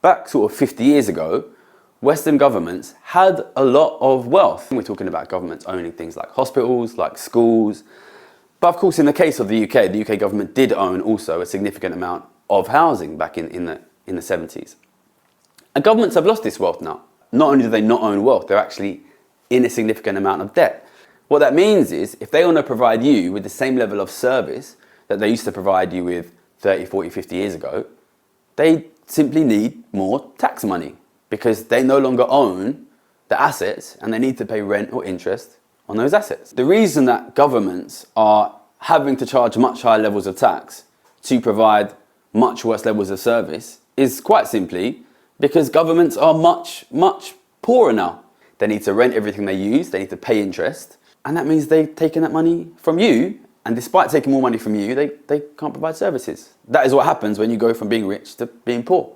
back sort of 50 years ago, Western governments had a lot of wealth. We're talking about governments owning things like hospitals, like schools. But of course, in the case of the UK government did own also a significant amount of housing back in the 70s. And governments have lost this wealth now. Not only do they not own wealth, they're actually in a significant amount of debt. What that means is, if they want to provide you with the same level of service that they used to provide you with 30, 40, 50 years ago, they simply need more tax money because they no longer own the assets and they need to pay rent or interest on those assets. The reason that governments are having to charge much higher levels of tax to provide much worse levels of service is quite simply because governments are much, much poorer now. They need to rent everything they use, they need to pay interest, and that means they've taken that money from you, and despite taking more money from you, they can't provide services. That is what happens when you go from being rich to being poor.